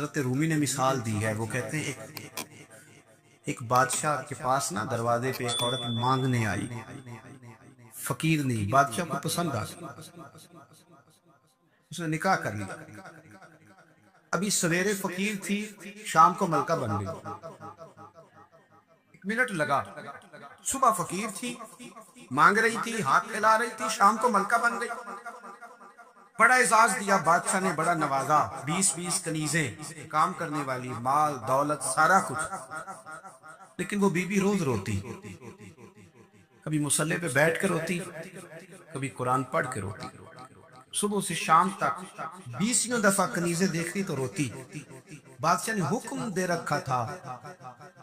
حضرت رومی نے مثال دی ہے، وہ کہتے ہیں ایک بادشاہ کے پاس نا دروازے پہ ایک عورت مانگنے آئی، فقیر نہیں، بادشاہ کو پسند آ گئی، اس نے نکاح کر لیا۔ ابھی سویرے فقیر تھی، شام کو ملکہ بن گئی، 1 منٹ لگا۔ صبح فقیر تھی، مانگ رہی تھی، ہاتھ پھیلا رہی تھی، شام کو ملکہ بن گئی۔ بڑا اعزاز دیا بادشاہ نے، بڑا نوازا، 20 کنیزیں، کام کرنے والی، مال دولت سارا کچھ۔ لیکن وہ بی بی روز روتی، کبھی مصلی پہ بیٹھ کے روتی، کبھی قرآن پڑھ کے روتی، صبح سے شام تک 20 دفعہ کنیزیں دیکھتی تو روتی۔ بادشاہ نے حکم دے رکھا تھا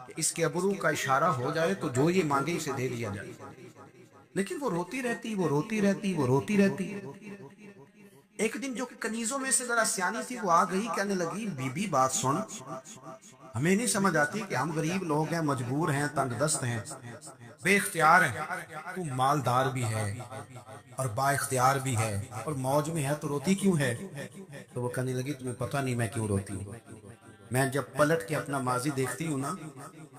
کہ اس کے ابرو کا اشارہ ہو جائے تو جو یہ مانگے اسے دے دیا جائے، لیکن وہ روتی رہتی، وہ روتی رہتی، وہ روتی رہتی۔ ایک دن جو کنیزوں میں سے ذرا سیانی تھی وہ آ گئی، کہنے لگی بی بی بات سن، ہمیں نہیں سمجھ آتی کہ ہم غریب لوگ ہیں، مجبور ہیں، تنگ دست ہیں، بے اختیار ہیں، تو مالدار بھی ہے اور با اختیار بھی ہے اور موج میں ہے، تو روتی کیوں ہے؟ تو وہ کہنے لگی تمہیں پتہ نہیں میں کیوں روتی ہوں، میں جب پلٹ کے اپنا ماضی دیکھتی ہوں نا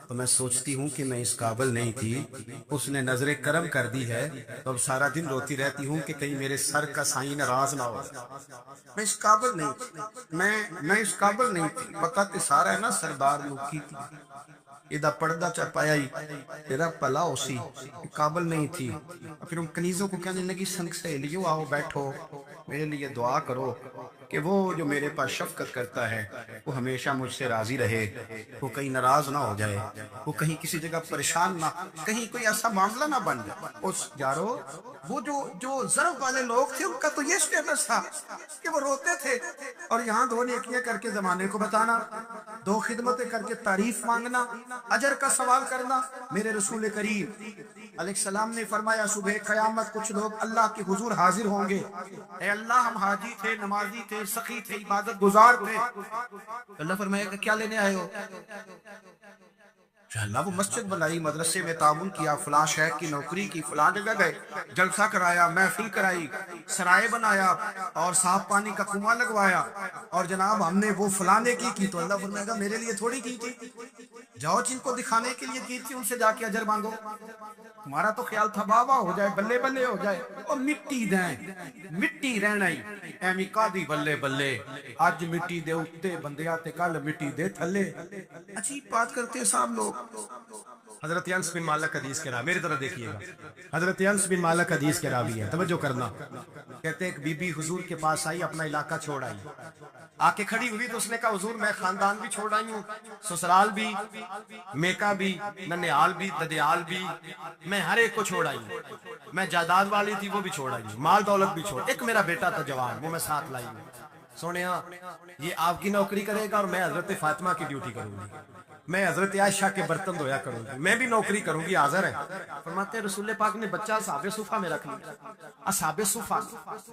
تو میں سوچتی ہوں کہ میں اس قابل نہیں تھی، اس نے نظر کرم کر دی ہے، تو اب سارا دن روتی رہتی ہوں کہ کہیں میرے سر کا سائیں ناراض نہ ہو، میں اس قابل نہیں تھی، میں اس قابل نہیں تھی، پتہ تے سارا ہے نا سردار لوکی تھی، ادھا پردہ چپایا ہی تیرا پلا اسی، قابل نہیں تھی۔ پھر ان کنیزوں کو کہنے لگی سنگ سہیلیوں آؤ بیٹھو، میرے لیے دعا کرو کہ وہ جو میرے پاس شفقت کرتا ہے وہ ہمیشہ مجھ سے راضی رہے، وہ کہیں ناراض نہ ہو جائے، وہ کہیں کسی جگہ پریشان نہ، کہیں کوئی ایسا معاملہ نہ بن جائے۔ اس جارو وہ جو ضرب والے لوگ تھے ان کا تو یہ سٹیٹس تھا کہ وہ روتے تھے، اور یہاں 2 نیکیاں کر کے زمانے کو بتانا، 2 خدمتیں کر کے تعریف مانگنا، اجر کا سوال کرنا۔ میرے رسول کریم علیہ السلام نے فرمایا صبح قیامت کچھ لوگ اللہ کے حضور حاضر ہوں گے، اے اللہ ہم حاجی تھے، نمازی تھے، سخی تھے، عبادت گزار تھے۔ اللہ فرمائے گا کیا لینے آئے ہو؟ اللہ وہ مسجد بنائی، مدرسے میں تعاون کیا، فلاں شہر کی نوکری کی، فلاں جگہ گئے، جلسہ کرایا، محفل کرائی، سرائے بنایا اور صاف پانی کا کنواں لگوایا، اور جناب ہم نے وہ فلانے کی تو اللہ فرمائے گا میرے لیے تھوڑی کی تھی، جاؤ جن کو دکھانے کے لیے کی تھی ان سے جا کے اجر مانگو، تمہارا تو خیال تھا واہ واہ ہو جائے، بلے بلے ہو جائے، اور مٹی دیں، مٹی رہنا ہی ایمی قادی بلے بلے، آج مٹی دے اٹھتے بندیاں تے کل مٹی دے تھلے۔ عجیب بات کرتے ہیں صاحب لوگ۔ حضرت انس بن مالک حدیث کے راوی، میری طرح دیکھیے گا، حضرت انس بن مالک حدیث کے راوی ہے، توجہ کرنا۔ کہتے ہیں ایک بی بی حضور کے پاس آئی، اپنا علاقہ چھوڑ آئی، آ کے کھڑی ہوئی تو اس نے کہا حضور میں خاندان بھی چھوڑ آئی ہوں، سسرال بھی، میکا بھی، ننیال بھی، ددیال بھی، میں ہر ایک کو چھوڑ آئی ہوں، میں جائیداد والی تھی وہ بھی چھوڑ آئی ہوں، مال دولت بھی چھوڑ، ایک میرا بیٹا تھا جوان وہ میں ساتھ لائی ہوں۔ سونیا یہ آپ کی نوکری کرے گا اور میں حضرت فاطمہ کی ڈیوٹی کروں گی، میں حضرت عائشہ کے برتن دھویا کروں گی، میں بھی نوکری کروں گی، حاضر ہے۔ فرماتے ہیں رسول پاک نے بچہ اصحاب صفہ میں رکھ لیا، اصحاب صفہ،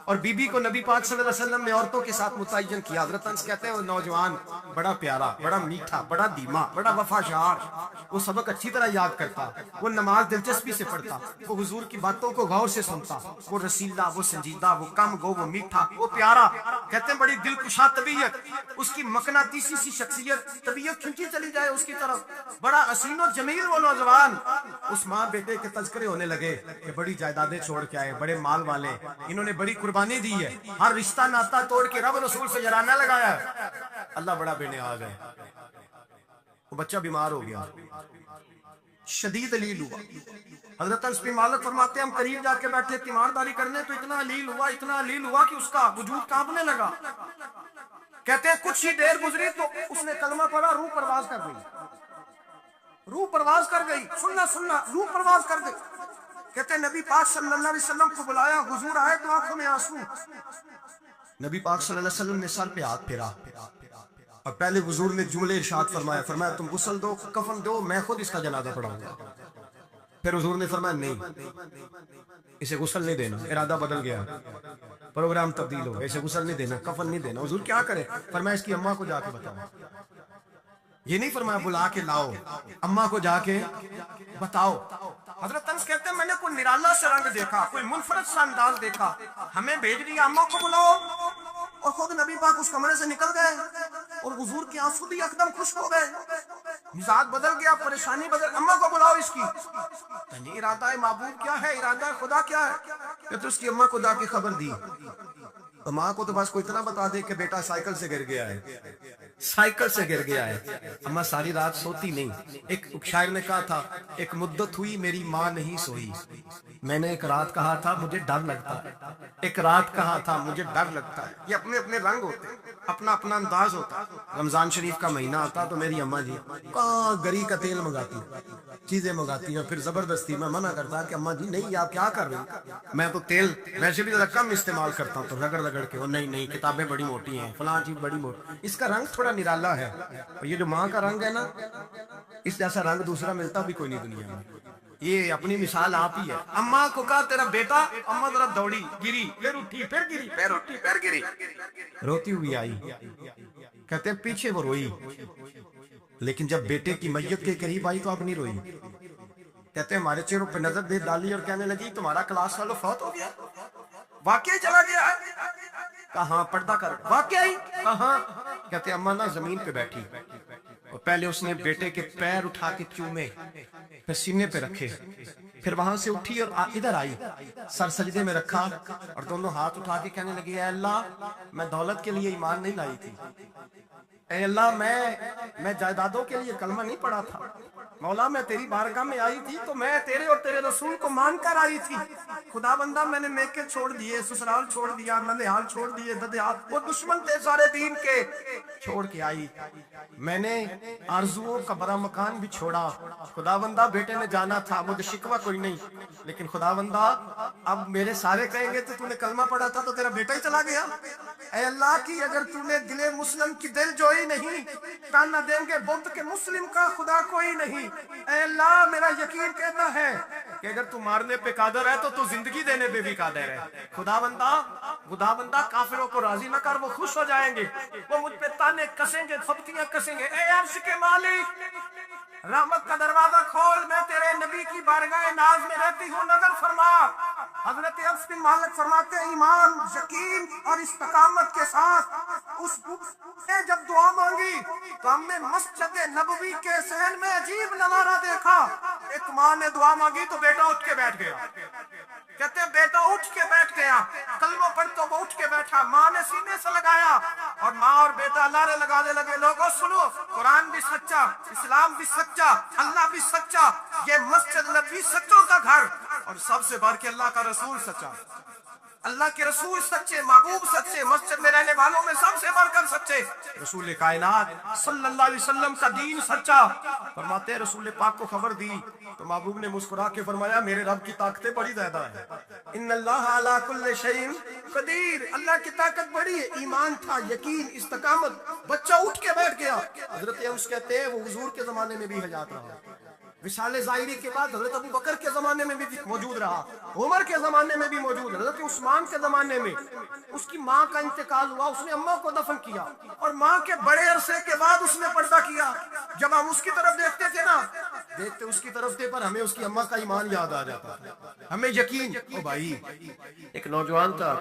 اور بی بی کو نبی پاک صلی اللہ علیہ وسلم نے عورتوں کے ساتھ متعین کیا۔ حضرت انس کہتے ہیں وہ نوجوان بڑا پیارا، بڑا میٹھا، بڑا دھیما، بڑا وفاشار، وہ سبق اچھی طرح یاد کرتا، وہ نماز دلچسپی سے پڑھتا، وہ حضور کی باتوں کو غور سے سنتا، وہ رسیلہ، وہ سنجیدہ، وہ کم گو، وہ میٹھا، وہ پیارا، کہتے ہیں بڑی دلکشا طبیعت، اس کی مقناطیسی سی شخصیت، طبیعت کھنچی چلی جائے اس کی طرف، بڑا حسین و جمیل وہ نوجوان۔ اس ماں بیٹے کے تذکرے ہونے لگے کہ بڑی جائیدادیں چھوڑ کے آئے، بڑے مال والے، انہوں نے بڑی قربانی دی ہے، ہر رشتہ ناتا توڑ کے رب رسول سے جرانہ لگایا ہے، اللہ بڑا بے نیاز ہے۔ وہ بچہ بیمار ہو گیا، شدید علیل ہوا۔ حضرت انس بن مالک فرماتے ہیں ہم قریب جا کے بیٹھے تیمارداری کرنے تو اتنا علیل ہوا، اتنا علیل ہوا کہ اس کا وجود کانپنے لگا۔ کہتے ہیں کچھ ہی دیر گزری تو اس نے کلمہ پڑھا، روح پرواز کر گئی، روح پرواز کر گئی، سننا روح پرواز کر گئی۔ کہتے ہیں نبی پاک صلی اللہ علیہ وسلم کو بلایا، حضور آئے تو آنکھوں میں آنسو، نبی پاک صلی اللہ علیہ وسلم نے سر پہ ہاتھ پھیرا اور پہلے حضور نے جملے ارشاد فرمایا تم غسل دو، کفن دو، میں خود اس کا جنازہ پڑھاؤں گا۔ پھر حضور نے فرمایا نہیں اسے غسل نہیں دینا، ارادہ بدل گیا، پروگرام تبدیل ہو گیا، اسے غسل نہیں دینا، کفن نہیں دینا۔ حضور کیا کرے؟ فرمایا اس کی اماں کو جا کے بتاؤ، یہ نہیں فرمایا بلا کے لاؤ، اماں کو جا کے بتاؤ۔ حضرت انس کہتے ہیں میں نے کوئی نرالا سے رنگ دیکھا، کوئی منفرد سا انداز دیکھا، ہمیں بھیج دیا اماں کو بلاؤ، اور خود نبی پاک اس کمرے سے نکل گئے۔ اور حضور کے آنسو بھی یکدم خشک ہو گئے، مزاج بدل گیا، پریشانی بدل، اماں کو بلاؤ اس کی۔ یعنی ارادہ محبوب کیا ہے، ارادہ خدا کیا ہے؟ کہ اس کی اماں کو جا کے خبر دی، تو ماں کو تو بس کوئی اتنا بتا دے کہ بیٹا سائیکل سے گر گیا ہے، سائیکل سے گر گیا ہے۔ اماں ساری رات سوتی نہیں۔ ایک شاعر نے کہا تھا، ایک مدت ہوئی میری ماں نہیں سوئی، میں نے ایک رات کہا تھا مجھے ڈر لگتا ہے، ایک رات کہا تھا مجھے ڈر لگتا ہے۔ یہ اپنے اپنے رنگ ہوتے ہیں، اپنا اپنا انداز ہوتا ہے۔ رمضان شریف کا مہینہ آتا تو میری اماں جی کہاں گری کا تیل منگاتی، چیزیں منگاتی ہیں، پھر زبردستی میں منع کرتا کہ اماں جی نہیں آپ کیا کر رہے ہیں، میں تو تیل ویسے بھی زیادہ کم استعمال کرتا ہوں، تو رگڑ رگڑ کے وہ نہیں نہیں کتابیں بڑی موٹی ہیں، فلاں چیز بڑی موٹی، اس کا رنگ تھوڑا نرالا ہے، اور یہ جو ماں کا رنگ ہے نا، اس جیسا رنگ دوسرا ملتا بھی کوئی نہیں دنیا میں۔ یہ اپنی مثال آپ ہی ہے۔ اماں کو کہا تیرا بیٹا، اماں ذرا دوڑی، گری، پھر اٹھی، پھر گری، پھر اٹھی، پھر گری، روتی ہوئی آئی۔ کہتے ہیں پیچھے وہ روئی، لیکن جب بیٹے کی میت کے قریب آئی تو اب نہیں روئی۔ کہتے ہیں ہمارے چہروں پہ نظر دے ڈالی اور کہنے لگی تمہارا کلاس والو فوت ہو گیا، واقعی چلا گیا ہے؟ کہاں پردہ کر، واقعی کہاں؟ کہتے ہیں اماں نا زمین پہ بیٹھی، اور پہلے اس نے بیٹے کے پیر اٹھا کے چومے، پھر سینے پہ رکھے، پھر وہاں سے اٹھی اور ادھر آئی، سر سجدے میں رکھا اور دونوں ہاتھ اٹھا کے کہنے لگی اے اللہ میں دولت کے لیے ایمان نہیں لائی تھی، اے اللہ میں جائیدادوں کے لیے کلمہ نہیں پڑھا تھا، مولا میں تیری بارگاہ میں آئی تھی تو میں تیرے اور تیرے رسول کو مان کر آئی تھی، خدا بندہ میں نے میکے چھوڑ دیے، سسرال چھوڑ دیا، ننیال چھوڑ دیے، ددیال، وہ دشمن تھے سارے دین کے، چھوڑ کے آئی، میں نے آرزوؤں کا بڑا مکان بھی چھوڑا، خدا بندہ بیٹے نے جانا تھا، مجھے شکوہ کوئی نہیں، لیکن خدا بندہ اب میرے سارے کہیں گے تو نے کلمہ پڑھا تھا تو تیرا بیٹا ہی چلا گیا، اے اللہ کی اگر نے دل مسلم کی دل جوئی نہیں، تانا دیں گے بت کے مسلم کا خدا کوئی نہیں، اے اللہ میرا یقین کہتا ہے کہ اگر تو مارنے پہ قادر ہے تو زندگی دینے پہ بھی قادر ہے، خدا بندہ کافروں کو راضی نہ کر، وہ خوش ہو جائیں گے، وہ مجھ پہ تانے کسیں گے، تھپتیاں کسیں گے، اے عرش کے مالک رحمت کا دروازہ کھول، میں تیرے نبی کی بارگاہ ناز میں رہتی ہوں، نظر فرما۔ حضرت انس بن مالک فرماتے ہیں ایمان، یقین اور استقامت کے ساتھ اس نے جب دعا مانگی تو ہم نے مسجد نبوی کے صحن میں عجیب نظارہ دیکھا، ایک ماں نے دعا مانگی تو بیٹا اٹھ کے بیٹھ گیا، کہتے ہیں بیٹا اٹھ کے بیٹھ گیا، کلمہ پڑھ تو وہ اٹھ کے بیٹھا، ماں نے سینے سے لگایا اور ماں اور بیٹا نعرے لگانے لگے لوگوں سنو، قرآن بھی سچا، اسلام بھی سچا، اللہ بھی سچا، یہ مسجد نبوی سچوں کا گھر، اور سب سے بڑھ کے اللہ کا رسول سچا، اللہ کے رسول سچے، محبوب سچے، مسجد میں رہنے والوں میں سب سے بڑھ کر سچے، رسول کائنات صلی اللہ علیہ وسلم کا دین سچا۔ فرماتے ہیں رسول پاک کو خبر دی تو محبوب نے مسکرا کے فرمایا میرے رب کی طاقتیں بڑی زیادہ ہیں، ان اللہ علی کل شیء قدیر، اللہ کی طاقت بڑی ہے، ایمان تھا، یقین، استقامت، بچہ اٹھ کے بیٹھ گیا۔ حضرت انس کہتے ہیں وہ حضور کے زمانے میں بھی حیات رہا، وصال ظاہری کے بعد حضرت ابو بکر کے زمانے میں بھی موجود رہا، عمر کے زمانے میں بھی موجود، حضرت عثمان کے زمانے میں اس کی ماں کا انتقال ہوا، اس نے اماں کو دفن کیا اور ماں کے بڑے عرصے کے بعد اس نے پردہ کیا، جب ہم اس کی طرف دیکھتے تھے نا، دیکھتے اس کی طرف تھے پر ہمیں اس کی اماں کا ایمان یاد آ جاتا، ہمیں یقین، او بھائی ایک نوجوان تھا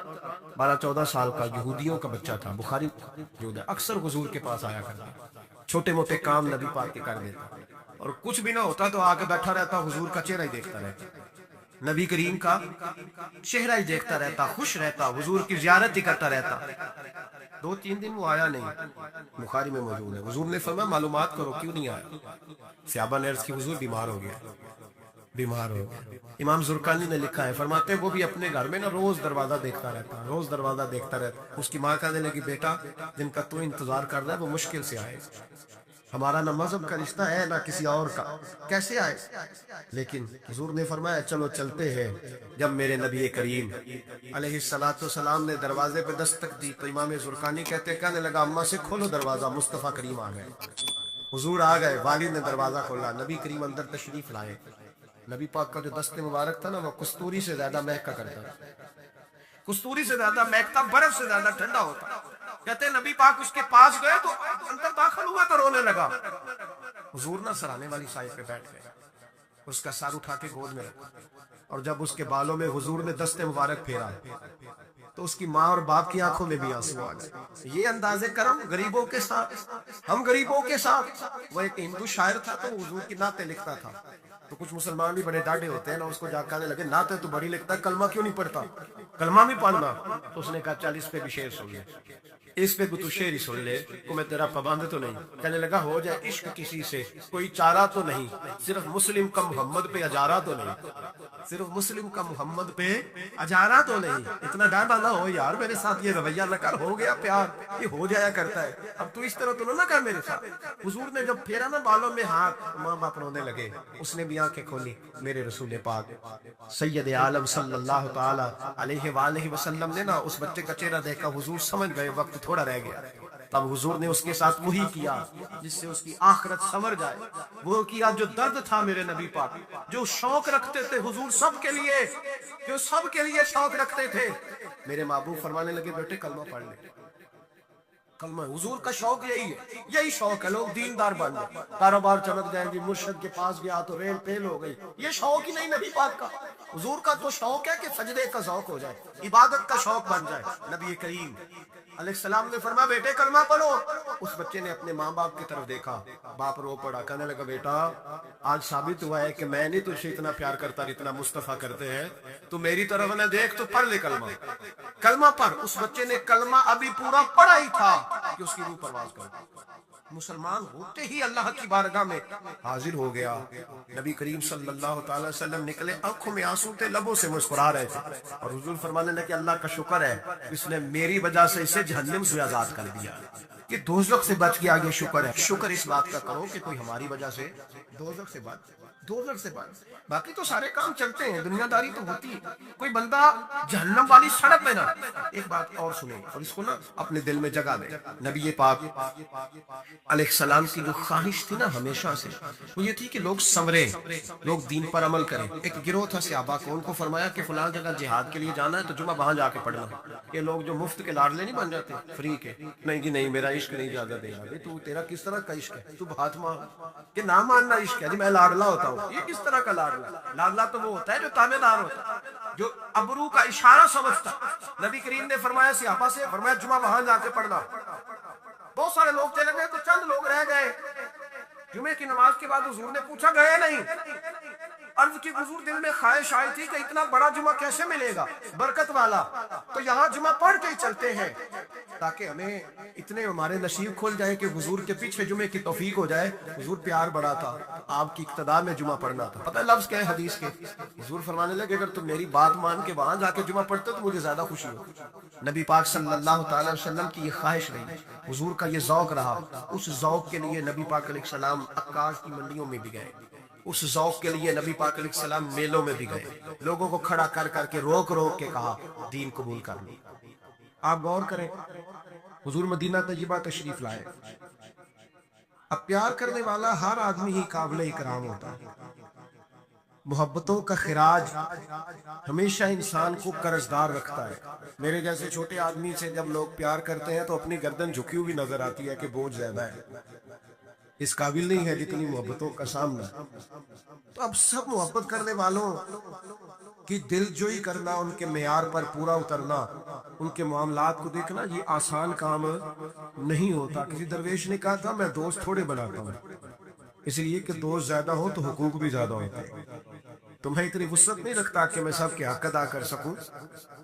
12-14 سال کا، یہودیوں کا بچہ تھا، بخاری موجود ہے، اکثر حضور کے پاس آیا کرتا، چھوٹے موٹے کام نبی پاک کے کر دیتا، اور کچھ بھی نہ ہوتا تو آگے بیٹھا رہتا، حضور کا چہرہ ہی دیکھتا رہتا، نبی کریم کا چہرہ ہی دیکھتا رہتا، خوش رہتا، حضور کی زیارت ہی کرتا رہتا۔ 2-3 دن وہ آیا نہیں، بخاری میں موجود ہے، حضور نے فرمایا معلومات کرو کیوں نہیں آیا، صحابہ نے عرض کی حضور بیمار ہو گیا، بیمار ہو گیا۔ امام زرقانی نے لکھا ہے، فرماتے ہیں وہ بھی اپنے گھر میں نا روز دروازہ دیکھتا رہتا، روز دروازہ دیکھتا رہتا، اس کی ماں کہنے لگی بیٹا جن کا تو انتظار کر رہا ہے وہ مشکل سے آئے، ہمارا نہ مذہب کا رشتہ ہے نہ کسی اور کا، کیسے آئے؟ لیکن حضور نے فرمایا چلو چلتے ہیں۔ جب میرے نبی کریم علیہ السلام نے دروازے پہ دستک دی تو امام زرقانی کہنے لگا اماں سے کھولو دروازہ، مصطفیٰ کریم آ گئے، حضور آ گئے، والد نے دروازہ کھولا، نبی کریم اندر تشریف لائے، نبی پاک کا جو دست مبارک تھا نا وہ کستوری سے زیادہ مہکا کرتا تھا، کستوری سے زیادہ مہکتا، برف سے زیادہ ٹھنڈا ہوتا، کہتے ہیں نبی پاک اس کے پاس گئے تو اندر داخل ہوا تو رونے لگا، حضور نہ سرانے والی سائے پہ بیٹھ گئے، اس کا سر اٹھا کے گود میں رکھا، اور جب اس کے بالوں میں حضور نے دست مبارک پھیرا تو اس کی ماں اور باپ کی آنکھوں میں بھی آنسو آ گئے. یہ انداز کرم غریبوں کے ساتھ, ہم غریبوں کے ساتھ. وہ ایک ہندو شاعر تھا تو حضور کی نعتیں لکھتا تھا, تو کچھ مسلمان بھی بڑے ڈاڈے ہوتے ہیں نا, اس کو جا کہنے لگے نعتیں تو بڑی لکھتا ہے, کلمہ کیوں نہیں پڑھتا, کلمہ بھی پڑھنا. تو اس نے کہا چل اس پہ بھی شعر سن لے, اس پہ بھی تو شعر ہی سن لے, کو میں تیرا پابند تو نہیں. کہنے لگا ہو جائے عشق کسی سے کوئی چارہ تو نہیں, صرف مسلم کا محمد پہ اجارہ تو نہیں, صرف مسلم کا محمد پہ اجارہ تو نہیں. اتنا ڈانٹا نہ ہو یار میرے ساتھ, یہ رویہ نہ کر, ہو گیا پیار, یہ ہو جایا کرتا ہے, اب تو اس طرح تو نہ کر میرے ساتھ. حضور نے جب پھیرا نا بالوں میں ہاتھ, ماں باپ رونے لگے. اس نے بھی آنکھیں کھولی, میرے رسول پاک سید عالم صلی اللہ تعالی علیہ وآلہ وسلم نے نا اس بچے کا چہرہ دیکھا, حضور سمجھ گئے وقت تھوڑا رہ گیا. تب حضور نے اس کے ساتھ وہی کیا جس سے اس کی آخرت سنور جائے, وہ کیا جو درد تھا میرے نبی پاک, جو شوق رکھتے تھے حضور سب کے لیے, جو سب کے لیے شوق رکھتے تھے. میرے محبوب فرمانے لگے بیٹے کلمہ پڑھ لے, کلمہ. حضور کا شوق یہی ہے, یہی شوق ہے, لوگ دیندار بن جائیں, کاروبار چمک جائیں گے, مرشد کے پاس گیا تو ریل پیل ہو گئی, یہ شوق ہی نہیں نبی پاک کا. حضور کا تو شوق ہے کہ سجدے کا ذوق ہو جائے, عبادت کا شوق بن جائے. نبی کریم علیہ السلام نے فرمایا بیٹے کلمہ پڑھو. اس بچے نے اپنے ماں باپ کی طرف دیکھا, باپ رو پڑا, کہنے لگا بیٹا آج ثابت ہوا ہے کہ میں نہیں تجھے اتنا پیار کرتا اتنا مصطفیٰ کرتے ہیں, تو میری طرف نہ دیکھ, تو پڑھ لے کلمہ, کلمہ پڑھ. اس بچے نے کلمہ ابھی پورا پڑھا ہی تھا کہ اس کی روح پرواز کر, مسلمان ہوتے ہی اللہ کی بارگاہ میں حاضر ہو گیا. نبی کریم صلی اللہ تعالی وسلم نکلے, آنکھوں میں آنسو تھے, لبوں سے مسکرا رہے تھے, اور حضور فرمانے لگے اللہ کا شکر ہے اس نے میری وجہ سے اسے جہنم سے آزاد کر دیا, کہ دوزخ سے بچ گیا. یہ شکر ہے, شکر اس بات کا کرو کہ کوئی ہماری وجہ سے دوزخ سے بچ, دوزخ سے بچ. باقی تو سارے کام چلتے ہیں, دنیا داری تو ہوتی ہے, کوئی بندہ جہنم والی سڑک پہ نہ. ایک بات اور سنیں اور اس کو نا اپنے دل میں جگہ دیں. نبی پاک علیہ السلام کی جو خواہش تھی نا ہمیشہ سے, وہ یہ تھی کہ لوگ سنوریں, لوگ دین پر عمل کریں. ایک گروہ تھا صحابہ کو, ان کو فرمایا کہ فلاں جگہ جہاد کے لیے جانا ہے تو جمعہ وہاں جا کے پڑھنا. یہ لوگ جو مفت کے لاڈلے نہیں بن جاتے, فری کے, نہیں جی نہیں میرا عشق نہیں اجازت دے گا. تو تیرا کس طرح کا عشق ہے, تو ہاتھ مار کہ نہ ماننا عشق ہے, جی میں لاڈلا ہوتا ہوں. یہ کس طرح کا لاڈلا, لاڈلا تو وہ ہوتا ہے جو تابع دار ہوتا ہے, جو ابرو کا اشارہ سمجھتا. نبی کریم نے فرمایا صحابہ سے, فرمایا جمعہ وہاں جا کے پڑھنا. بہت سارے لوگ چلے گئے تو چند لوگ رہ گئے. جمعے کی نماز کے بعد حضور نے پوچھا گئے نہیں, عرض کی حضور دل میں خواہش آئی تھی کہ اتنا بڑا جمعہ کیسے ملے گا برکت والا, تو یہاں جمعہ پڑھ کے ہی چلتے ہیں تاکہ ہمیں اتنے ہمارے نصیب کھل جائے کہ حضور کے پیچھے جمعے کی توفیق ہو جائے. حضور پیار بڑا تھا, آپ کی اقتداء میں جمعہ پڑھنا تھا. پتہ لفظ کیا ہے حدیث کے, حضور فرمانے لگے اگر تم میری بات مان کے وہاں جا کے جمعہ پڑھتے تو مجھے زیادہ خوشی ہوتی. نبی پاک صلی اللہ تعالی وسلم کی یہ خواہش رہی, حضور کا یہ ذوق رہا. اس ذوق کے لیے نبی پاک علیہ السلام عکاس کی منڈیوں میں بھی گئے, اس ذوق کے لیے نبی پاک علیہ السلام میلوں میں بھی گئے, لوگوں کو کھڑا کر کر کے روک روک کے کہا دین قبول کر لو. آپ غور کریں, حضور مدینہ طیبہ تشریف لائے. اب پیار کرنے والا ہر آدمی ہی قابل اکرام ہوتا ہے. محبتوں کا خراج ہمیشہ انسان کو قرضدار رکھتا ہے. میرے جیسے چھوٹے آدمی سے جب لوگ پیار کرتے ہیں تو اپنی گردن جھکی ہوئی نظر آتی ہے کہ بوجھ زیادہ ہے, اس قابل نہیں ہے جتنی محبتوں کا سامنا. تو اب سب محبت کرنے والوں کی دل جوئی کرنا, ان کے معیار پر پورا اترنا, ان کے معاملات کو دیکھنا, یہ آسان کام نہیں ہوتا. کسی درویش نے کہا تھا میں دوست تھوڑے بناتا ہوں, اس لیے کہ دوست زیادہ ہو تو حقوق بھی زیادہ ہوتے ہیں. تمہیں اتنی وسعت نہیں رکھتا کہ میں سب کے حق ادا کر سکوں.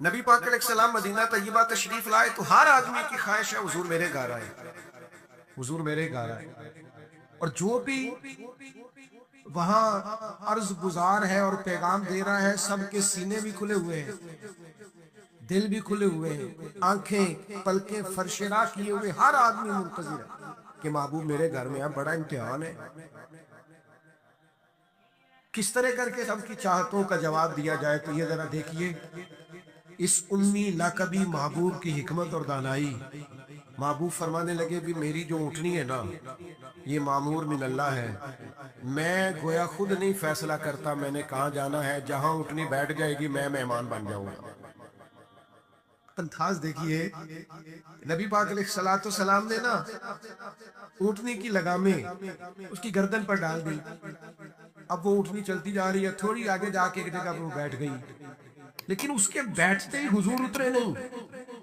نبی پاک علیہ السلام مدینہ طیبہ تشریف لائے تو ہر آدمی کی خواہش ہے حضور میرے گھر آئے, حضور میرے گھر آئے. اور جو بھی وہاں عرض گزار ہے اور پیغام دے رہا ہے, سب کے سینے بھی کھلے ہوئے ہیں, دل بھی کھلے ہوئے ہیں, آنکھیں پلکیں فرش راہ کیے ہوئے, ہر آدمی منتظر ہے کہ محبوب میرے گھر میں. اب بڑا امتحان ہے, کس طرح کر کے سب کی چاہتوں کا جواب دیا جائے. تو یہ ذرا دیکھیے اس امی لاقبی محبوب کی حکمت اور دانائی. محبوب فرمانے لگے بھی میری جو اونٹنی ہے نا یہ معمور من اللہ ہے, میں گویا خود نہیں فیصلہ کرتا میں نے کہاں جانا ہے, جہاں اونٹنی بیٹھ جائے گی میں مہمان بن جاؤں گا. انداز دیکھیے, نبی پاک علیہ السلام نے نا اونٹنی کی لگامیں اس کی گردن پر ڈال دی. اب وہ اونٹنی چلتی جا رہی ہے, تھوڑی آگے جا کے ایک جگہ پر وہ بیٹھ گئی, لیکن اس کے بیٹھتے ہی حضور اترے نہیں,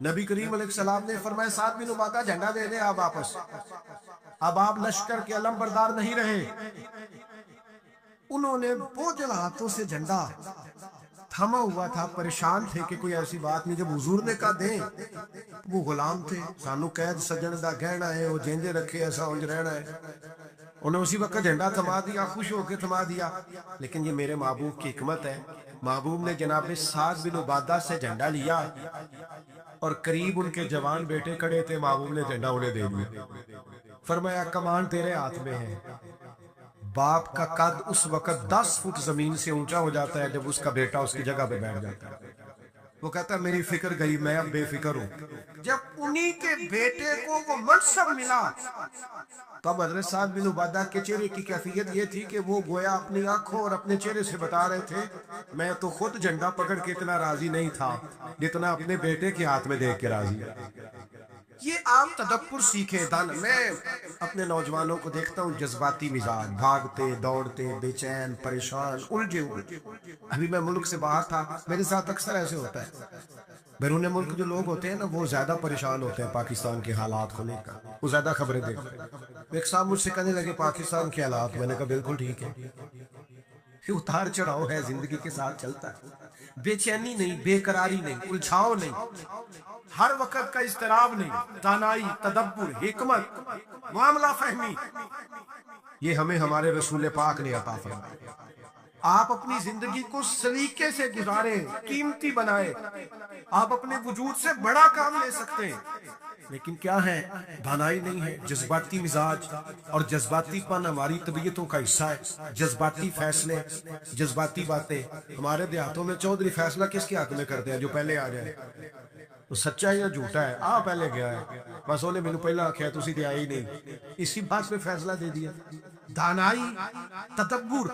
نبی کریم علیہ السلام نے فرمایا سعد بن عبادہ جھنڈا دے دے آپ واپس، اب آپ لشکر کے علم بردار نہیں رہے۔ انہوں نے بوجھل ہاتھوں سے جھنڈا تھما ہوا تھا، پریشان تھے کہ کوئی ایسی بات نہیں۔ جب حضور نے کہا دیں، وہ غلام تھے، سانو قید سجن دا گہنا ہے، وہ جینجے رکھے ایسا انج رہنا ہے، انہوں نے اسی وقت جھنڈا تھما دیا، خوش ہو کے تھما دیا۔ لیکن یہ میرے محبوب کی حکمت ہے، محبوب نے جناب سعد بن عبادہ سے جھنڈا لیا اور قریب ان کے جوان بیٹے کھڑے تھے، محبوب نے جھنڈا انہیں دے دیا، فرمایا کمان تیرے ہاتھ میں ہے۔ باپ کا قد اس وقت 10 فٹ زمین سے اونچا ہو جاتا ہے جب اس کا بیٹا اس کی جگہ پہ بیٹھ جاتا ہے۔ وہ کہتا ہے میری فکر گئی، میں اب بے فکر ہوں۔ جب انہی کے بیٹے کو وہ منصب ملا، تب حضرت سعد بن عبادہ کے چہرے کی کیفیت یہ تھی کہ وہ گویا اپنی آنکھوں اور اپنے چہرے سے بتا رہے تھے میں تو خود جھنڈا پکڑ کے اتنا راضی نہیں تھا جتنا اپنے بیٹے کے ہاتھ میں دیکھ کے راضی ہے۔ یہ آپ تدبر سیکھیں دن۔ میں اپنے نوجوانوں کو دیکھتا ہوں جذباتی مزاج، بھاگتے دوڑتے بے چین پریشان الجھے ہوئے۔ ابھی میں ملک سے باہر تھا، میرے ساتھ اکثر ایسے ہوتا ہے، بیرون ملک جو لوگ ہوتے ہیں نا وہ زیادہ پریشان ہوتے ہیں پاکستان کے حالات کو لے کر، وہ زیادہ خبریں دیکھتے ہیں۔ ایک صاحب مجھ سے کہنے لگے پاکستان کے حالات، میں نے کہا بالکل ٹھیک ہے، اتار چڑھاؤ ہے، زندگی کے ساتھ چلتا ہے، بے چینی نہیں، بے قراری نہیں، الجھاؤ نہیں، ہر وقت کا اضطراب نہیں، دانائی، تدبر، حکمت، معاملہ فہمی، یہ ہمیں ہمارے رسول پاک نے عطا فرمایا۔ آپ اپنی زندگی کو سلیقے سے گزاریں، قیمتی بنائیں۔ آپ اپنے وجود سے بڑا کام لے سکتے ہیں، لیکن کیا ہے، دانائی نہیں ہے، جذباتی مزاج اور جذباتی پن ہماری طبیعتوں کا حصہ ہے۔ جذباتی فیصلے، جذباتی باتیں۔ ہمارے دیہاتوں میں چودھری فیصلہ کس کے ہاتھ میں کرتے ہیں؟ جو پہلے آ جائے، تو سچا ہے یا جھوٹا ہے، آ پہلے گیا ہے، بس انہیں مینوں پہلا آکھیا تسی تے آئے ہی نہیں، اسی بات پہ فیصلہ دے دیا۔ دانائی، تدبر،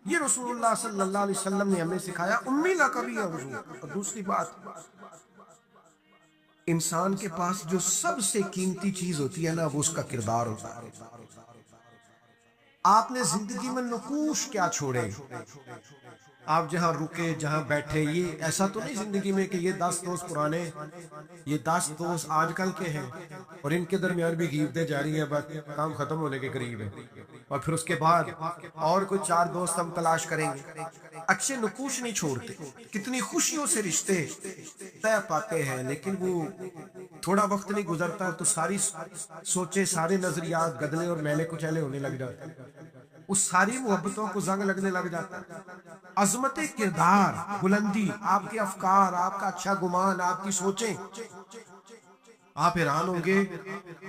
یہ رسول اللہ صلی اللہ علیہ وسلم نے ہمیں سکھایا، امی نہ کبھی ہے حضور۔ اور دوسری بات، انسان کے پاس جو سب سے قیمتی چیز ہوتی ہے نا وہ اس کا کردار ہوتا ہے۔ آپ نے زندگی میں نقوش کیا چھوڑے، آپ جہاں رکے جہاں بیٹھے، یہ ایسا تو نہیں زندگی میں کہ یہ 10 دوست پرانے، یہ 10 دوست آج کل کے ہیں اور ان کے درمیان بھی غیبتیں جاری ہیں، بس کام ختم ہونے کے قریب ہے، اور پھر اس کے بعد اور کوئی 4 دوست ہم تلاش کریں گے۔ اچھے نقوش نہیں چھوڑتے، کتنی خوشیوں سے رشتے طے پاتے ہیں، لیکن وہ تھوڑا وقت نہیں گزرتا تو ساری سوچے، سارے نظریات گدلے اور میلے کچیلے ہونے لگ جاتے ہیں، اس ساری محبتوں کو زنگ لگنے لگ جاتا ہے۔ عظمت کردار، بلندی، آپ کے افکار، آپ کا اچھا گمان، آپ کی سوچیں، آپ حیران ہوں گے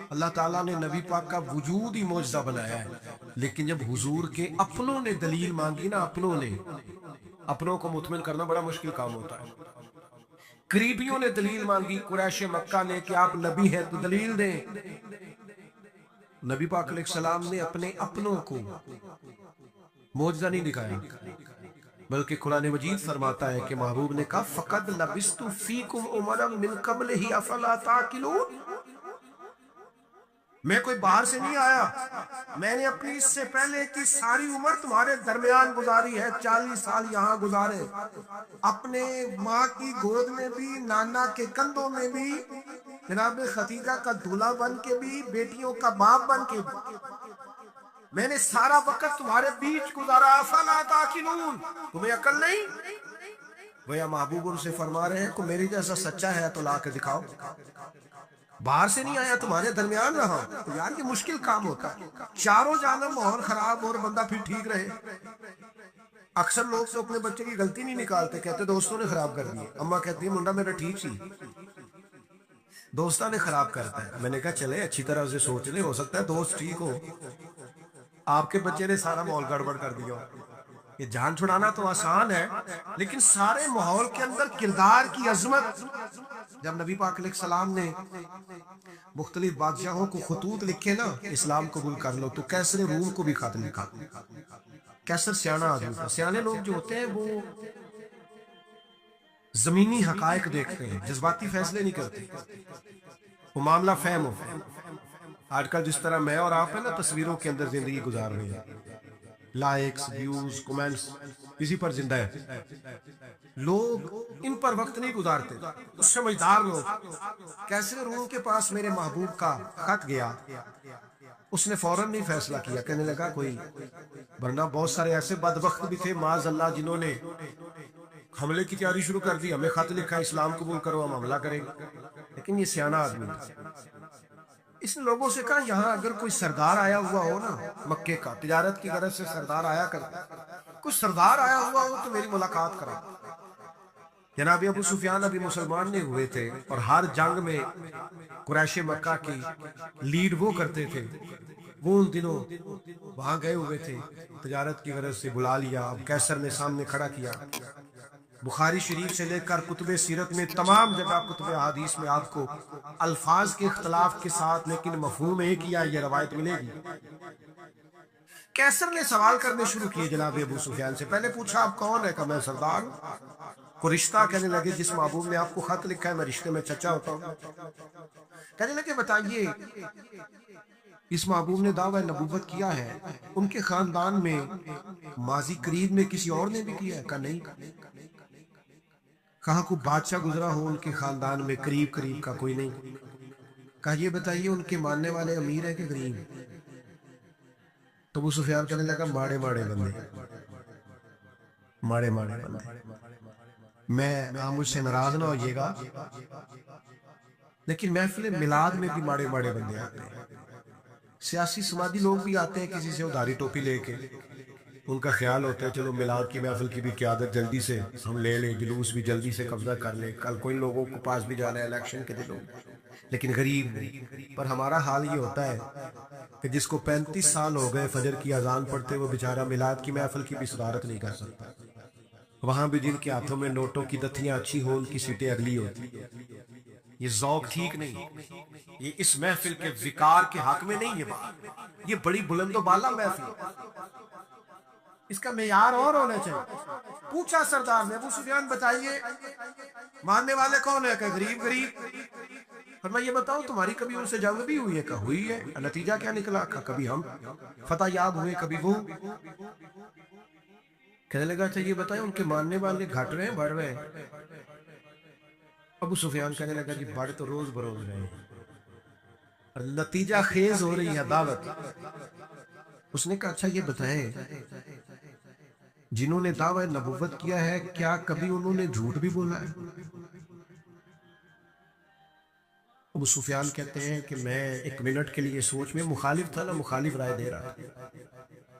اللہ تعالیٰ نے نبی پاک کا وجود ہی معجزہ بنایا ہے، لیکن جب حضور کے اپنوں نے دلیل مانگی نا، اپنوں کو مطمئن کرنا بڑا مشکل کام ہوتا ہے۔ قریبیوں نے دلیل مانگی، قریش مکہ نے کہ آپ نبی ہیں تو دلیل دیں، نبی پاک علیہ السلام نے اپنے اپنوں کو معجزہ نہیں دکھایا، بلکہ قرآن مجید فرماتا ہے کہ محبوب نے کہا فَقَدْ لَبِثْتُ فِيكُمْ عُمَرًا مِّن قَبْلِهِ أَفَلَا تَعْقِلُونَ، میں کوئی باہر سے نہیں آیا، میں نے اپنی اس سے پہلے کی ساری عمر تمہارے درمیان گزاری ہے، 40 سال یہاں گزارے، اپنے ماں کی گود میں بھی، نانا کے کندھوں میں بھی، جناب خدیجہ کا دولہا بن کے بھی، بیٹیوں کا باپ بن کے بھی، میں نے سارا وقت تمہارے بیچ گزارا، افلا تعقلون، تمہیں عقل نہیں؟ بھیا محبوب ان سے فرما رہے ہیں کہ میری جیسا سچا ہے تو لا کے دکھاؤ، باہر سے نہیں آیا تمہارے درمیان رہا ہوں۔ تو یار یہ مشکل کام ہوتا ہے، چاروں جانب ماحول خراب اور بندہ پھر ٹھیک رہے۔ اکثر لوگ تو اپنے بچے کی غلطی نہیں نکالتے، کہتے دوستوں نے خراب کر دی، اماں کہتی ہے منڈا میرا ٹھیک سی، دوستوں نے خراب کرتا ہے۔ میں نے کہا چلے اچھی طرح سے سوچ لیں، ہو سکتا ہے دوست ٹھیک ہو، آپ کے بچے نے سارا ماحول گڑبڑ کر دیا۔ یہ جان چھڑانا تو آسان ہے، لیکن سارے ماحول کے اندر کردار کی عظمت۔ جب نبی پاک علیہ السلام نے مختلف بادشاہوں کو خطوط لکھے نا اسلام قبول کر لو، تو کیسر روم کو بھی خط لکھا۔ کیسر سیانا آدمی تھا، سیانے لوگ جو ہوتے ہیں وہ زمینی حقائق دیکھتے ہیں، جذباتی فیصلے نہیں کرتے، وہ معاملہ فہم ہو۔ آج کل جس طرح میں اور آپ ہیں نا تصویروں کے اندر زندگی گزار رہے ہیں، لائکس ویوز کمنٹس اسی پر زندہ ہے. لوگ ان پر وقت نہیں گزارتے. تو سمجھدار لوگ کیسے روم کے پاس میرے محبوب کا خط گیا, اس نے فوراً نہیں فیصلہ کیا, کہنے لگا کوئی, ورنہ بہت سارے ایسے بدبخت بھی تھے معاذ اللہ جنہوں نے حملے کی تیاری شروع کر دی, ہمیں خط لکھا اسلام قبول کرو ہم حملہ کریں گے. لیکن یہ سیانہ آدمی تھا, اس نے لوگوں سے کہا یہاں اگر کوئی سردار آیا ہوا ہو نا, مکے کا تجارت کی غرض سے سردار آیا کرتا, کوئی سردار آیا ہوا ہو تو میری ملاقات کرا. جناب ابو سفیان ابھی مسلمان نہیں ہوئے تھے اور ہر جنگ میں قریش مکہ کی لیڈ وہ کرتے تھے. وہ ان دنوں وہاں گئے ہوئے تھے, تجارت کی غرض سے بلا لیا. اب قیصر نے سامنے کھڑا کیا. بخاری شریف سے لے کر کتب سیرت میں تمام جگہ کتب احادیث میں آپ کو الفاظ کے اختلاف کے ساتھ لیکن مفہوم ایک ہی یہ روایت ملے گی. قیصر نے سوال کرنے شروع کیے جناب ابو سفیان سے. پہلے پوچھا آپ کون ہے, کہ میں سردار ہوں. کو رشتہ, کہنے لگے جس محبوب نے آپ کو خط لکھا ہے میں رشتے میں چچا ہوتا ہوں. کہنے لگے بتائیے اس محبوب نے دعویٰ نبوت کیا ہے, ان کے خاندان میں ماضی قریب میں کسی اور نے بھی کیا ہے؟ کہا نہیں. کہاں کو بادشاہ گزرا ہو ان کے خاندان میں قریب قریب کا کوئی نہیں. کہا یہ بتائیے ان کے ماننے والے امیر ہیں کہ غریب؟ تو ابو سفیان کہنے لگا ماڑے ماڑے بندے, ماڑے ماڑے بندے. میں آپ مجھ سے ناراض نہ ہوئیے گا لیکن محفل میلاد میں بھی ماڑے ماڑے بندے آتے ہیں. سیاسی سماجی لوگ بھی آتے ہیں کسی سے ادھاری ٹوپی لے کے, ان کا خیال ہوتا ہے چلو میلاد کی محفل کی بھی قیادت جلدی سے ہم لے لیں, جلوس بھی جلدی سے قبضہ کر لیں, کل کوئی لوگوں کو پاس بھی جانا ہے الیکشن کے دنوں. لیکن غریب نہیں. پر ہمارا حال یہ ہوتا ہے کہ جس کو 35 سال ہو گئے فجر کی اذان پڑھتے, وہ بیچارہ میلاد کی محفل کی بھی صدارت نہیں کر سکتا. وہاں بھی جن کے ہاتھوں میں نوٹوں کی دتیاں اچھی ہوں ان کی سیٹیں اگلی ہوتی. یہ ذوق ٹھیک نہیں, یہ اس محفل کے وقار کے حق میں نہیں. یہ بات, یہ بڑی بلند و بالا محفل, اس کا معیار اور ہونا چاہیے. پوچھا سردار نے, ابو سفیان بتائیے ماننے والے کون ہیں؟ کہ غریب غریب. فرمایا یہ بتاؤ تمہاری کبھی ان سے جنگ بھی ہوئی ہے؟ کہ ہوئی ہے. نتیجہ کیا نکلا؟ کہ کبھی ہم فتح یاب ہوئے کبھی وہ. کہنے لگا اچھا یہ بتائیں ان کے ماننے والے گھٹ رہے ہیں بڑھ رہے ہیں؟ ابو سفیان کہنے لگا جی بڑھ تو روز بروز رہے ہیں, نتیجہ خیز ہو رہی ہے دعوت. اس نے کہا اچھا یہ بتائیں جنہوں نے دعویٰ نبوت کیا ہے کیا کبھی انہوں نے جھوٹ بھی بولا ہے؟ ابو سفیان کہتے ہیں کہ میں ایک منٹ کے لیے سوچ میں مخالف تھا نا, مخالف رائے دے رہا تھا,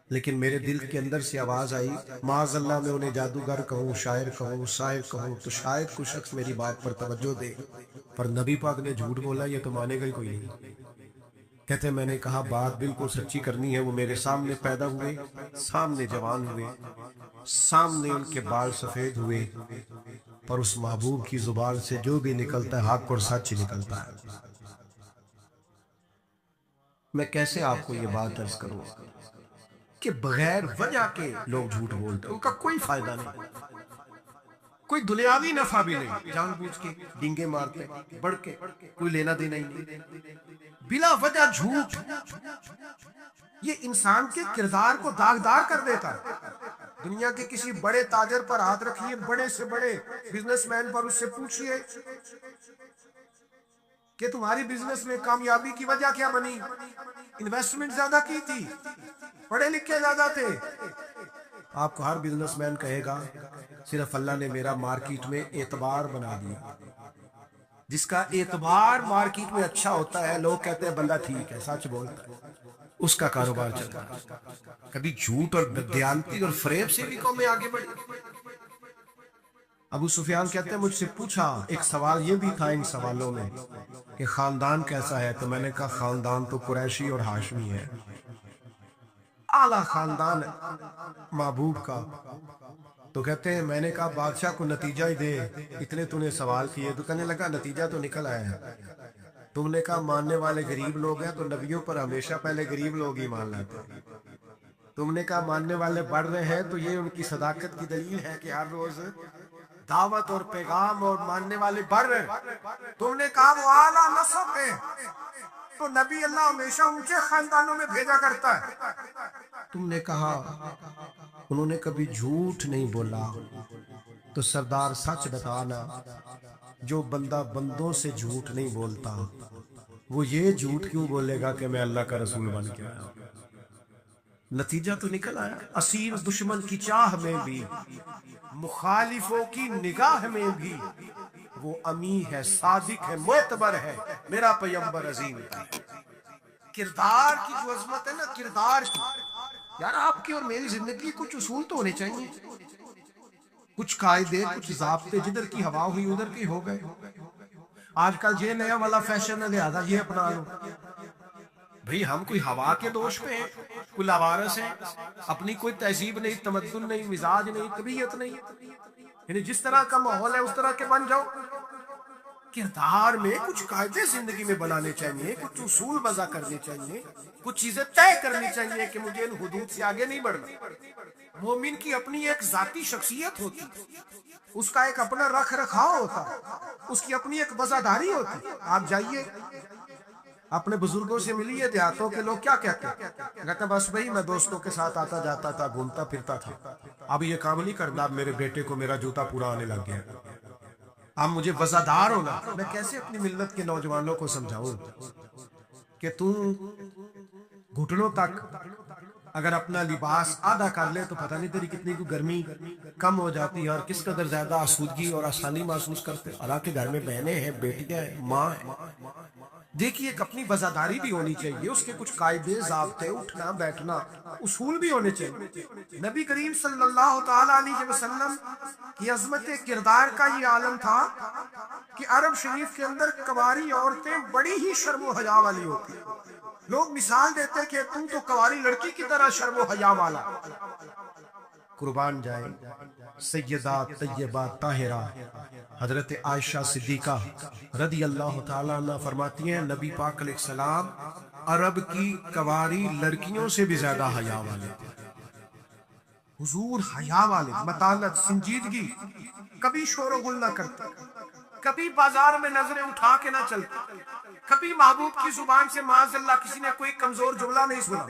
لیکن میرے دل کے اندر سے آواز آئی معاذ اللہ میں انہیں جادوگر کہوں, شاعر کہوں, ساحر کہوں تو شاید کوئی شخص میری بات پر توجہ دے, پر نبی پاک نے جھوٹ بولا یہ تو مانے گا ہی کوئی نہیں. کہتے ہیں میں نے کہا بات بالکل سچی کرنی ہے. وہ میرے سامنے پیدا ہوئے, سامنے جوان ہوئے, سامنے ان کے بال سفید ہوئے, پر اس محبوب کی زبان سے جو بھی نکلتا ہے حق اور سچ نکلتا ہے. میں کیسے آپ کو یہ بات عرض کروں کہ بغیر وجہ کے لوگ جھوٹ بولتے ہیں, ان کا کوئی فائدہ نہیں, کوئی دنیاوی نفع بھی نہیں, جان بوجھ کے ڈینگے مارتے بڑھ کے کوئی لینا دینا ہی نہیں, بلا وجہ جھوٹ. یہ انسان کے کردار کو داغدار کر دیتا ہے. دنیا کے کسی بڑے تاجر پر ہاتھ رکھیے, بڑے سے بڑے بزنس مین پر, اس سے پوچھئے کہ تمہاری بزنس میں کامیابی کی وجہ کیا بنی؟ انویسٹمنٹ زیادہ کی تھی, پڑھے لکھے زیادہ تھے. آپ کو ہر بزنس مین کہے گا صرف اللہ نے میرا مارکیٹ میں اعتبار بنا دیا. جس کا اعتبار مارکیٹ میں اچھا ہوتا ہے لوگ کہتے ہیں بندہ ٹھیک ہے, سچ بولتا ہے, اس کا کاروبار چلتا ہے. کبھی جھوٹ اور بددیانتی اور فریب سے بھی قومیں آگے بڑھی. ابو سفیان کہتے ہیں مجھ سے پوچھا, ایک سوال یہ بھی تھا ان سوالوں میں کہ خاندان کیسا ہے, تو میں نے کہا خاندان تو قریشی اور ہاشمی ہے, اعلیٰ خاندان محبوب کا. تو کہتے ہیں میں نے کہا بادشاہ کو نتیجہ ہی دے, اتنے تو نے سوال کیے. تو کہنے لگا نتیجہ تو نکل آیا ہے. تم نے کہا ماننے والے غریب لوگ ہیں, تو نبیوں پر ہمیشہ پہلے غریب لوگ ہی مان لاتے ہیں. تم نے کہا ماننے والے بڑھ رہے ہیں, تو یہ ان کی صداقت کی دلیل ہے کہ ہر روز دعوت اور پیغام اور ماننے والے بڑھ رہے ہیں. تم نے کہا وہ اعلیٰ نسب ہے, تو نبی اللہ ہمیشہ اونچے خاندانوں میں بھیجا کرتا ہے۔ تم نے کہا انہوں نے کبھی جھوٹ نہیں بولا، تو سردار سچ بتانا، جو بندہ بندوں سے جھوٹ نہیں بولتا وہ یہ جھوٹ کیوں بولے گا کہ میں اللہ کا رسول بن کے آیا ہوں؟ نتیجہ تو نکل آیا، اسیر دشمن کی چاہ میں بھی، مخالفوں کی نگاہ میں بھی وہ امی ہے، صادق ہے، معتبر ہے، میرا پیغمبر عظیم ہے۔ کردار کی جو عظمت ہے نا، کردار کی، یار آپ کی اور میری زندگی کچھ اصول تو ہونے چاہیے، کچھ قاعدے، کچھ ضابطے، جدھر کی ہوا ہوئی ادھر کی ہو گئے۔ آج کل یہ نیا والا فیشن ہے، لہذا یہ اپنا لو۔ بھئی ہم کوئی ہوا کے دوش پہ ہیں، کوئی لاوارث ہیں، اپنی کوئی تہذیب نہیں، تمدن نہیں، مزاج نہیں، طبیعت نہیں، یعنی جس طرح کا ماحول ہے اس طرح کے بن جاؤ۔ کردار میں کچھ قاعدے زندگی میں بنانے چاہیے، کچھ اصول وضع کرنے چاہیے، کچھ چیزیں طے کرنی چاہیے کہ مجھے ان حدود سے آگے نہیں بڑھنا۔ مومن کی اپنی ایک ذاتی شخصیت ہوتی، اس کا ایک اپنا رکھ رکھاؤ ہوتا، اس کی اپنی ایک وفاداری ہوتی۔ آپ جائیے اپنے بزرگوں سے ملیے، دیہاتوں کے لوگ کیا کہتے ہیں؟ کہتے ہیں بس بھائی میں دوستوں کے ساتھ آتا جاتا تھا، گھومتا پھرتا تھا، اب یہ کام نہیں کرنا، اب میرے بیٹے کو میرا جوتا پورا آنے لگ گیا، اب مجھے وفادار ہونا۔ میں کیسے اپنی ملت کے نوجوانوں کو سمجھاؤں کہ تم گھٹنوں تک اگر اپنا لباس آدھا کر لے تو پتہ نہیں تیری کتنی کو گرمی کم ہو جاتی ہے، اور کس قدر زیادہ آسودگی اور آسانی محسوس کرتے، حالانکہ گھر میں بہنیں ہیں، بیٹیاں ہیں، ماں ہیں۔ دیکھیے ایک اپنی وفاداری بھی ہونی چاہیے، اس کے کچھ قاعدے، ضابطے، اٹھنا بیٹھنا، اصول بھی ہونے چاہیے۔ نبی کریم صلی اللہ تعالی علیہ وسلم کی عظمت کردار کا یہ عالم تھا کہ عرب شریف کے اندر کنواری عورتیں بڑی ہی شرم و حیا والی ہوتی، لوگ مثال دیتے کہ تم تو کنواری لڑکی کی طرح شرم و حیا والا۔ قربان جائے سیدہ طیبہ طاہرہ حضرت عائشہ صدیقہ رضی اللہ تعالیٰ عنہ فرماتی ہیں نبی پاک علیہ السلام عرب کی کنواری لڑکیوں سے بھی زیادہ حیا والے تھے۔ حضور حیا والے، متانت، سنجیدگی، کبھی شور و غل نہ کرتے، کبھی بازار میں نظریں اٹھا کے نہ چلتے، کبھی محبوب کی زبان سے معاذ اللہ کسی نے کوئی کمزور جملہ نہیں سنا۔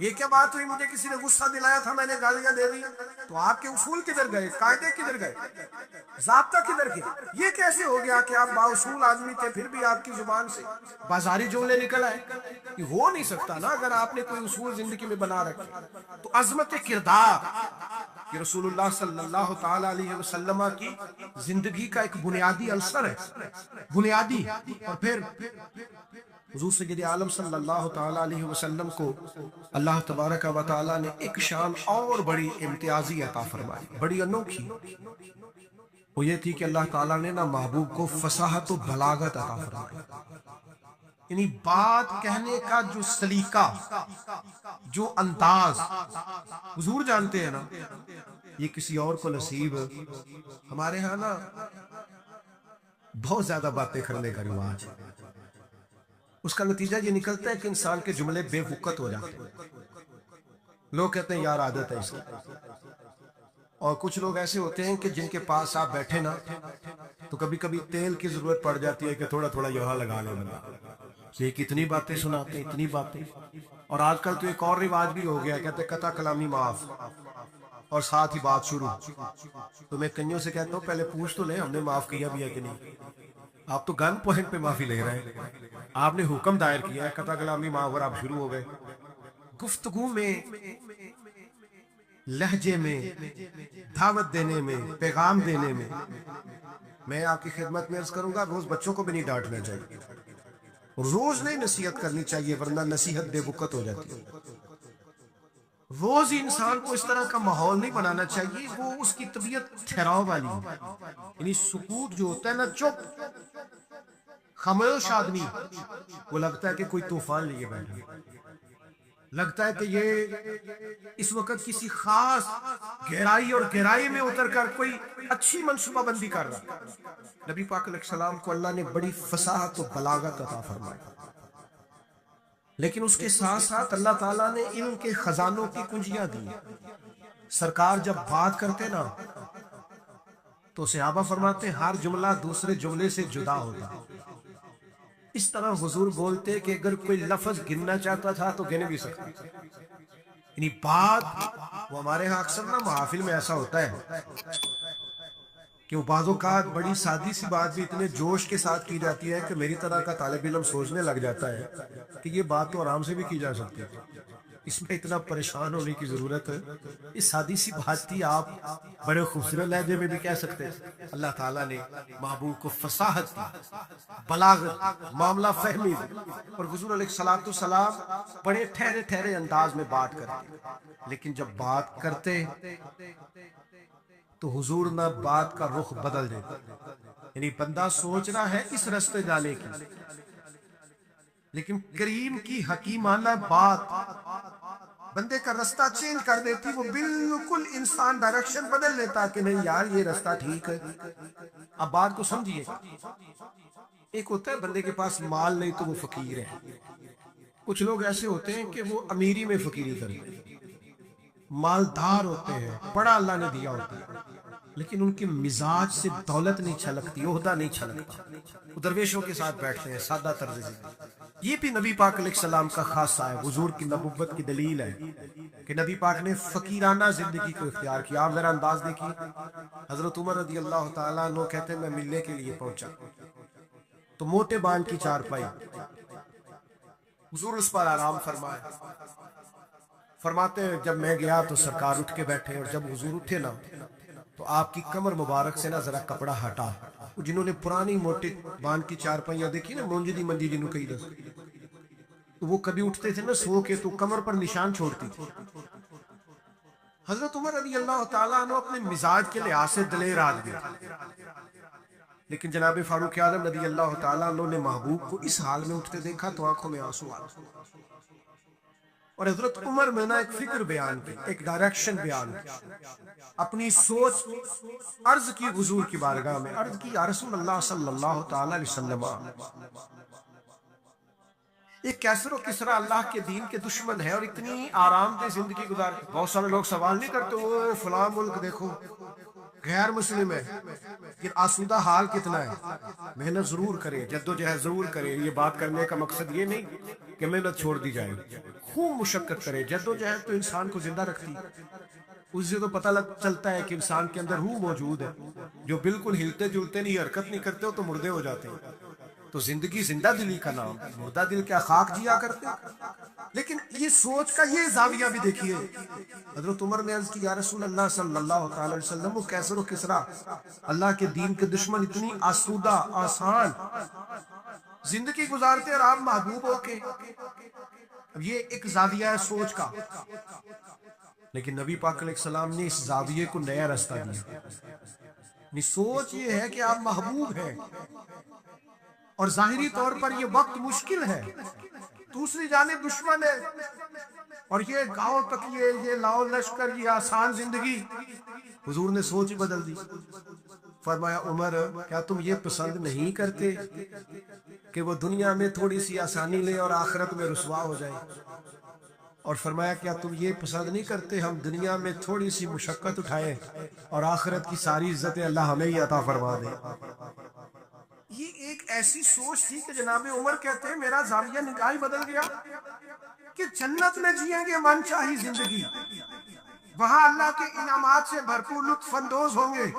یہ کیا بات ہوئی، مجھے کسی نے غصہ دلایا تھا، میں نے گالیاں دے دی، تو آپ کے اصول کدھر گئے، قاعدے کدھر گئے، ضابطہ کدھر گیا؟ یہ کیسے ہو گیا کہ آپ بااصول آدمی تھے پھر بھی آپ کی زبان سے بازاری جملے نکل آئے؟ یہ ہو نہیں سکتا نا اگر آپ نے کوئی اصول زندگی میں بنا رکھے۔ تو عظمت کردار کہ رسول اللہ صلی اللہ تعالی علیہ وسلم کی زندگی کا ایک بنیادی عنصر ہے، بنیادی۔ اور پھر حضور سید عالم صلی اللہ تعالی علیہ وسلم کو اللہ تبارک و تعالی نے ایک شان اور بڑی امتیازی عطا فرمائی، بڑی انوکھی۔ وہ یہ تھی کہ اللہ تعالیٰ نے نا محبوب کو فصاحت و بلاغت عطا فرمائی، یعنی بات کہنے کا جو سلیقہ، جو انداز حضور جانتے ہیں نا، یہ کسی اور کو نصیب۔ ہمارے ہاں نا بہت زیادہ باتیں کرنے کا رواج ہے، اس کا نتیجہ یہ نکلتا ہے کہ انسان کے جملے بے وقت ہو جاتے ہیں۔ لوگ کہتے ہیں یار عادت ہے اس کی، اور کچھ لوگ ایسے ہوتے ہیں کہ جن کے پاس آپ بیٹھے نا تو کبھی کبھی تیل کی ضرورت پڑ جاتی ہے کہ تھوڑا تھوڑا یہاں لگا لے بندہ، یہ کتنی باتیں سناتے ہیں، اتنی باتیں۔ اور آج کل تو ایک اور رواج بھی ہو گیا، کہتے ہیں قطع کلامی معاف اور ساتھ ہی بات شروع۔ تو میں کنیوں سے کہتا ہوں پہلے پوچھ تو لیں ہم نے معاف کیا بھی ہے کہ نہیں۔ آپ تو گن پوائنٹ پہ معافی لے رہے ہیں، آپ نے حکم دائر کیا ہے قطع کلامی معاف اور آپ شروع ہو گئے۔ گفتگو میں، لہجے میں، دعوت دینے میں، پیغام دینے میں آپ کی خدمت میں عرض کروں گا روز بچوں کو بھی نہیں ڈانٹنا چاہیے، روز نہیں نصیحت کرنی چاہیے ورنہ نصیحت بے وقت ہو جاتی ہے۔ روز ہی انسان کو اس طرح کا ماحول نہیں بنانا چاہیے، وہ اس کی طبیعت ٹھہراؤ والی ہے، یعنی سکوت جو ہوتا ہے نا، چپ خاموش آدمی، وہ لگتا ہے کہ کوئی طوفان لیے بیٹھا ہے، لگتا ہے کہ یہ اس وقت کسی خاص گہرائی اور گہرائی میں اتر کر کوئی اچھی منصوبہ بندی کر رہا۔ نبی پاک علیہ السلام کو اللہ نے بڑی فصاحت و بلاغت عطا فرمائی، لیکن اس کے ساتھ ساتھ اللہ تعالیٰ نے علم کے خزانوں کی کنجیاں دی۔ سرکار جب بات کرتے نا تو صحابہ فرماتے ہر جملہ دوسرے جملے سے جدا ہوتا، اس طرح حضور بولتے کہ اگر کوئی لفظ گننا چاہتا تھا تو گن بھی سکتا، یعنی بات وہ ہمارے ہاں اکثر نا محافل میں ایسا ہوتا ہے کہ وہ بعض اوقات بڑی سادی سی بات بھی اتنے جوش کے ساتھ کی جاتی ہے کہ میری طرح کا طالب علم سوچنے لگ جاتا ہے کہ یہ بات تو آرام سے بھی کی جا سکتی ہے، اس میں اتنا پریشان ہونے کی ضرورت ہے؟ اس سادی سی بات تھی، آپ بڑے خوبصورت لہجے میں بھی کہہ سکتے ہیں۔ اللہ تعالیٰ نے محبوب کو فصاحت دی، بلاغت، معاملہ فہمی دی، اور حضور علیہ السلام بڑے ٹھہرے ٹھہرے انداز میں بات کرتے، لیکن جب بات کرتے تو حضور نہ بات کا رخ بدل دیتا، یعنی بندہ سوچ رہا ہے اس رستے جانے کی، لیکن کریم کی حکیمانہ بات بندے کا رستہ چینج کر دیتی، وہ بالکل انسان ڈائریکشن بدل لیتا کہ نہیں یار یہ رستہ ٹھیک ہے۔ اب بات کو سمجھیے، ایک ہوتا ہے بندے کے پاس مال نہیں تو وہ فقیر ہے، کچھ لوگ ایسے ہوتے ہیں کہ وہ امیری میں فقیری کرتے ہیں، مالدار ہوتے ہیں، بڑا اللہ نے دیا ہوتا ہے، لیکن ان کے مزاج سے دولت نہیں چھلکتی، عہدہ نہیں چھلکتا، وہ درویشوں کے ساتھ بیٹھتے ہیں، سادہ طرز زندگی۔ یہ بھی نبی پاک علیہ السلام کا خاصہ ہے، حضور کی نبوت کی دلیل ہے کہ نبی پاک نے فقیرانہ زندگی کو اختیار کیا۔ آپ ذرا انداز دیکھیے، حضرت عمر رضی اللہ تعالیٰ عنہ کہتے ہیں میں ملنے کے لیے پہنچا تو موٹے بان کی چارپائی، حضور اس پر آرام فرمایا، فرماتے ہیں جب میں گیا تو سرکار اٹھ کے بیٹھے، اور جب حضور اٹھے نا تو آپ کی کمر مبارک سے نا ذرا کپڑا ہٹا، جنہوں نے پرانی موٹے بان کی چارپائیاں دیکھی نا، مونجی منجی جنہوں کہی دس، تو وہ کبھی اٹھتے تھے نا سو کے تو کمر پر نشان چھوڑتی تھی۔ حضرت عمر رضی اللہ تعالیٰ عنہ اپنے مزاج کے لحاظ سے دلیر آدمی، لیکن جناب فاروق اعظم رضی اللہ تعالیٰ عنہ نے محبوب کو اس حال میں اٹھتے دیکھا تو آنکھوں میں آنسو آ گئے، اور حضرت عمر میں نے ایک فکر بیان کی، ایک ڈائریکشن بیان کی، اپنی سوچ عرض کی حضور کی بارگاہ میں، عرض کی یا رسول اللہ صلی اللہ تعالی علیہ وسلم، ایک کیسر و کسرا اللہ کے دین کے دشمن ہے اور اتنی آرام دہ زندگی گزار، بہت سارے لوگ سوال نہیں کرتے وہ فلاں ملک دیکھو غیر مسلم ہے، کہ آسودہ حال کتنا ہے، محنت ضرور کرے، جدوجہد ضرور کرے، یہ بات کرنے کا مقصد یہ نہیں کہ محنت چھوڑ دی جائے، خوب مشقت کرے، جدوجہد تو انسان کو زندہ رکھتی، اس سے تو پتہ چلتا ہے کہ انسان کے اندر روح موجود ہے، جو بالکل ہلتے جلتے نہیں، حرکت نہیں کرتے ہو تو مردے ہو جاتے ہیں، تو زندگی زندہ دلی کا نام، مردہ دل کیا خاک جیا کرتے۔ لیکن یہ سوچ کا یہ زاویہ بھی دیکھیے، حضرت عمر نے عرض کی یا رسول اللہ صلی اللہ تعالی وسلم، وہ کیسر و کسرا اللہ کے دین کے دشمن اتنی آسودہ آسان زندگی گزارتے اور آپ محبوب ہو کے، اب یہ ایک زاویہ ہے سوچ کا، لیکن نبی پاک علیہ السلام نے اس زاویے کو نیا رستہ دیا۔ سوچ یہ ہے کہ آپ محبوب ہیں اور ظاہری طور پر یہ وقت مشکل ہے، دوسری جانب دشمن ہے، اور یہ گاؤں تک یہ لاؤ لشکر، یہ آسان زندگی۔ حضور نے سوچ بدل دی، فرمایا عمر کیا تم یہ پسند نہیں کرتے کہ وہ دنیا میں تھوڑی سی آسانی لے اور آخرت میں رسوا ہو جائے؟ اور فرمایا کیا تم یہ پسند نہیں کرتے ہم دنیا میں تھوڑی سی مشقت اٹھائیں اور آخرت کی ساری عزتیں اللہ ہمیں ہی عطا فرما دے؟ یہ ایک ایسی سوچ تھی کہ جناب عمر کہتے ہیں میرا زاویہ نگاہ ہی بدل گیا کہ جنت میں جئیں گے من چاہی زندگی، وہاں اللہ کے انعامات سے بھرپور لطف اندوز ہوں گے۔